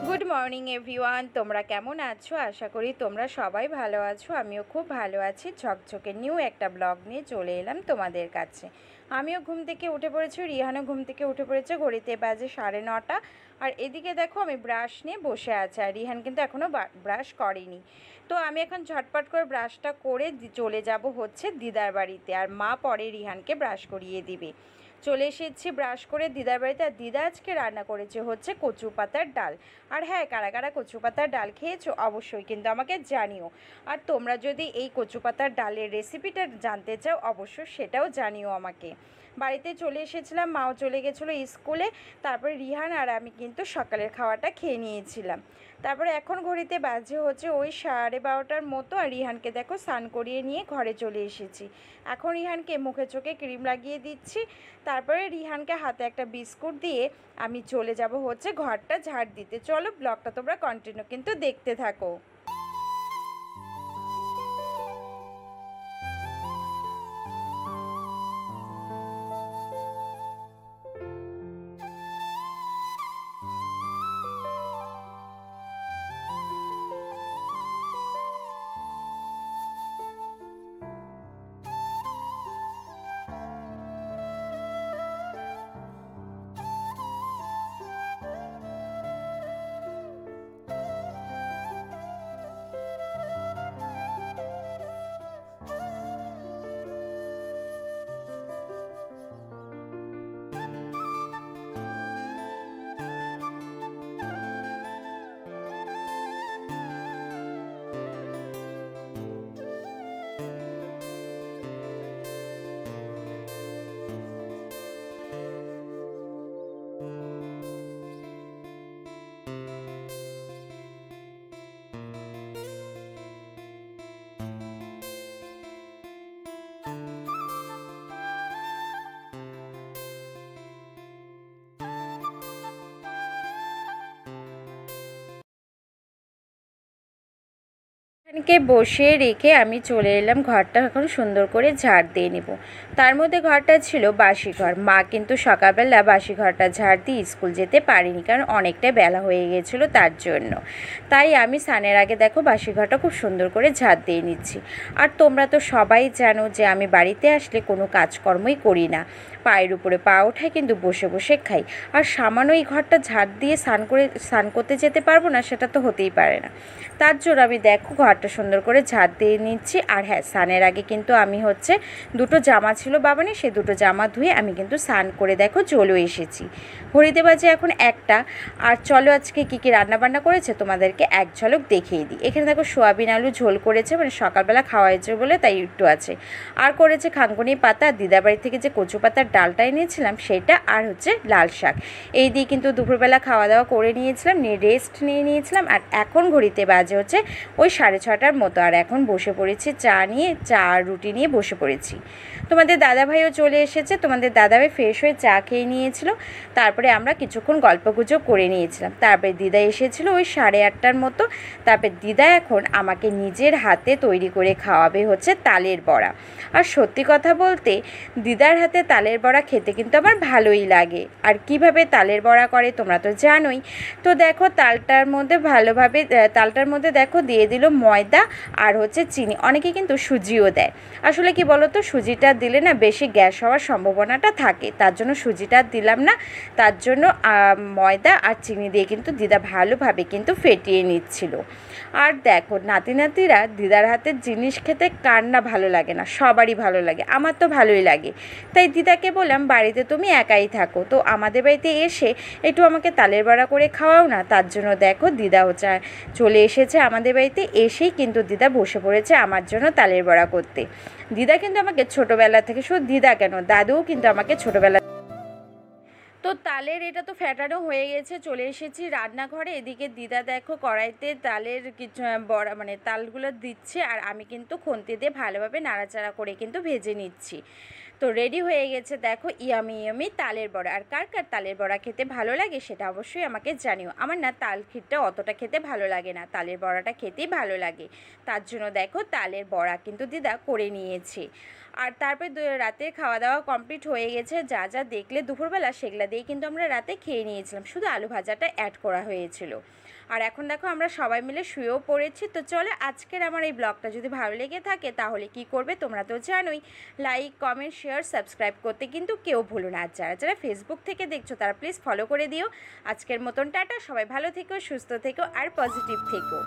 Good morning everyone, তোমরা কেমন আছো? আশা করি তোমরা সবাই ভালো আছো। আমিও খুব ভালো আছি। ঝকঝকে নিউ একটা ব্লগ নিয়ে চলে এলাম তোমাদের কাছে। আমিও ঘুম থেকে উঠে পড়েছি, রিহানও ঘুম থেকে উঠে পড়েছে। ঘড়িতে বাজে 9:30। আর এদিকে দেখো আমি ব্রাশ নিয়ে বসে আছি, আর রিহান কিন্তু এখনও ব্রাশ করেনি। তো আমি এখন ঝটপট করে ব্রাশটা করে চলে যাব হচ্ছে দিদার বাড়িতে, আর মা পরে রিহানকে ব্রাশ করিয়ে দিবে। চলে এসেছি ব্রাশ করে দিদার বাড়িতে। আর দিদা আজকে রান্না করেছে হচ্ছে কচু পাতার ডাল। আর হ্যাঁ, কারা কারা কচু পাতার ডাল খেয়েছো অবশ্যই কিন্তু আমাকে জানিও। আর তোমরা যদি এই কচু পাতার ডালের রেসিপিটা জানতে চাও অবশ্যই সেটাও জানিও আমাকে। বাড়িতে চলে এসেছিলাম, মাও চলে গেছিলো স্কুলে। তারপরে রিহান আর আমি কিন্তু সকালের খাওয়াটা খেয়ে নিয়েছিলাম। তারপরে এখন ঘড়িতে বাজে হচ্ছে ওই 12:30টার মতো। আর রিহানকে দেখো স্নান করিয়ে নিয়ে ঘরে চলে এসেছি। এখন রিহানকে মুখে চোখে ক্রিম লাগিয়ে দিচ্ছি। তারপরে রিহানকে হাতে একটা বিস্কুট দিয়ে আমি চলে যাব হচ্ছে ঘরটা ঝাড় দিতে। চলো ব্লগটা তোমরা কন্টিনিউ কিন্তু দেখতে থাকো। এখানকে বসে রেখে আমি চলে এলাম ঘরটা এখন সুন্দর করে ঝাড় দিয়ে নেব। তার মধ্যে ঘরটা ছিল বাসি ঘর। মা কিন্তু সকালবেলা বাসি ঘরটা ঝাড় দিয়ে স্কুল যেতে পারিনি, কারণ অনেকটা বেলা হয়ে গেছিলো তার জন্য। তাই আমি স্নানের আগে দেখো বাসি ঘরটা খুব সুন্দর করে ঝাড় দিয়ে নিচ্ছি। আর তোমরা তো সবাই জানো যে আমি বাড়িতে আসলে কোনো কাজকর্মই করি না, পায়ের উপরে পা ওঠায় কিন্তু বসে বসে খাই। আর সামান্য এই ঘরটা ঝাড় দিয়ে স্নান করতে যেতে পারবো না, সেটা তো হতেই পারে না। তার জন্য আমি দেখো ঘরটা সুন্দর করে ঝাড় দিয়ে নিচ্ছি। আর হ্যাঁ, স্নানের আগে কিন্তু আমি হচ্ছে দুটো জামা ছিল বাবানি, সে দুটো জামা ধুয়ে আমি কিন্তু স্নান করে দেখো চলেও এসেছি। ঘড়িতে বাজে এখন 1টা। আর চলো আজকে কী কী রান্নাবান্না করেছে তোমাদেরকে এক ঝলক দেখিয়ে দিই। এখানে দেখো সোয়াবিন আলু ঝোল করেছে, মানে সকালবেলা খাওয়া হয়েছে বলে তাই একটু আছে। আর করেছে খাঙ্কুনি পাতা, দিদার বাড়ি থেকে যে কচু পাতার ডালটা এনেছিলাম সেটা, আর হচ্ছে লাল শাক। এই দিয়ে কিন্তু দুপুরবেলা খাওয়া দাওয়া করে নিয়েছিলাম, নিয়ে রেস্ট নিয়ে নিয়েছিলাম। আর এখন ঘড়িতে বাজে হচ্ছে ওই 6:30টার মতো। আর এখন বসে পড়েছি চা নিয়ে, চা আর রুটি নিয়ে বসে পড়েছি। তোমাদের দাদাভাইও চলে এসেছে। তোমাদের দাদাভাই ফ্রেশ হয়ে চা খেয়ে নিয়েছিল। তারপরে আমরা কিছুক্ষণ গল্পগুজব করে নিয়েছিলাম। তারপরে দিদা এসেছিল ওই 8:30টার মতো। তারপরে দিদা এখন আমাকে নিজের হাতে তৈরি করে খাওয়াবে হচ্ছে তালের বড়া। আর সত্যি কথা বলতে দিদার হাতে তালের বড়া খেতে কিন্তু আমার ভালোই লাগে। আর কিভাবে তালের বড়া করে তোমরা তো জানোই। তো দেখো তালটার মধ্যে দেখো দিয়ে দিল ময়দা আর হচ্ছে চিনি। অনেকে কিন্তু সুজিও দেয়। আসলে কি বলো তো, সুজিটা দিলে না বেশি গ্যাস হওয়ার সম্ভাবনাটা থাকে, তার জন্য সুজিটা দিলাম না। তার জন্য ময়দা আর চিনি দিয়ে কিন্তু দিদা ভালোভাবে কিন্তু ফেটিয়ে নিচ্ছিল। আর দেখো নাতিরা দিদার হাতের জিনিস খেতে কার না ভালো লাগে না, সবারই ভালো লাগে, আমার তো ভালোই লাগে। তাই দিদাকে বললাম বাড়িতে তুমি একাই থাকো, তো আমাদের বাড়িতে এসে একটু আমাকে তালের বড়া করে খাওয়াও না। তার জন্য দেখো দিদা চলে এসেছে আমাদের বাড়িতে। এসেই কিন্তু দিদা বসে পড়েছে আমার জন্য তালের বড়া করতে। দিদা কিন্তু আমাকে ছোটোবেলা থেকে, শুধু দিদা কেন দাদুও কিন্তু আমাকে ছোটোবেলা। তো তালের এটা তো ফ্যাটানো হয়ে গেছে, চলে এসেছি রান্নাঘরে। এদিকে দিদা দেখো কড়াইতে তালের কিছু বড়া মানে তালগুলো দিচ্ছে, আর আমি কিন্তু খুন্তি দিয়ে ভালোভাবে নাড়াচাড়া করে কিন্তু ভেজে নিচ্ছি। তো রেডি হয়ে গেছে দেখো ইয়ামি ইয়ামি তালের বড়া। আর কার কার তালের বড়া খেতে ভালো লাগে সেটা অবশ্যই আমাকে জানিও। আমার না তাল ক্ষীরটা অতটা খেতে ভালো লাগে না, তালের বড়াটা খেতেই ভালো লাগে। তার জন্য দেখো তালের বড়া কিন্তু দিদা করে নিয়েছে। আর তারপর রাতের খাওয়া দাওয়া কমপ্লিট হয়ে গেছে। যা দেখলে দুপুরবেলা সেগুলো দিয়ে কিন্তু আমরা রাতে খেয়ে নিয়েছিলাম, শুধু আলু ভাজাটা অ্যাড করা হয়েছিল। আর এখন দেখো আমরা সবাই মিলে শুয়েও পড়েছি। তো চলো আজকের আমার এই ব্লগটা যদি ভালো লেগে থাকে তাহলে কি করবে তোমরা তো জানোই, লাইক কমেন্ট শেয়ার সাবস্ক্রাইব করতে কিন্তু কেউ ভুলো না। আর যারা যারা ফেসবুক থেকে দেখছো তারা প্লিজ ফলো করে দিও। আজকের মতন টাটা, সবাই ভালো থেকো, সুস্থ থেকো আর পজিটিভ থেকো।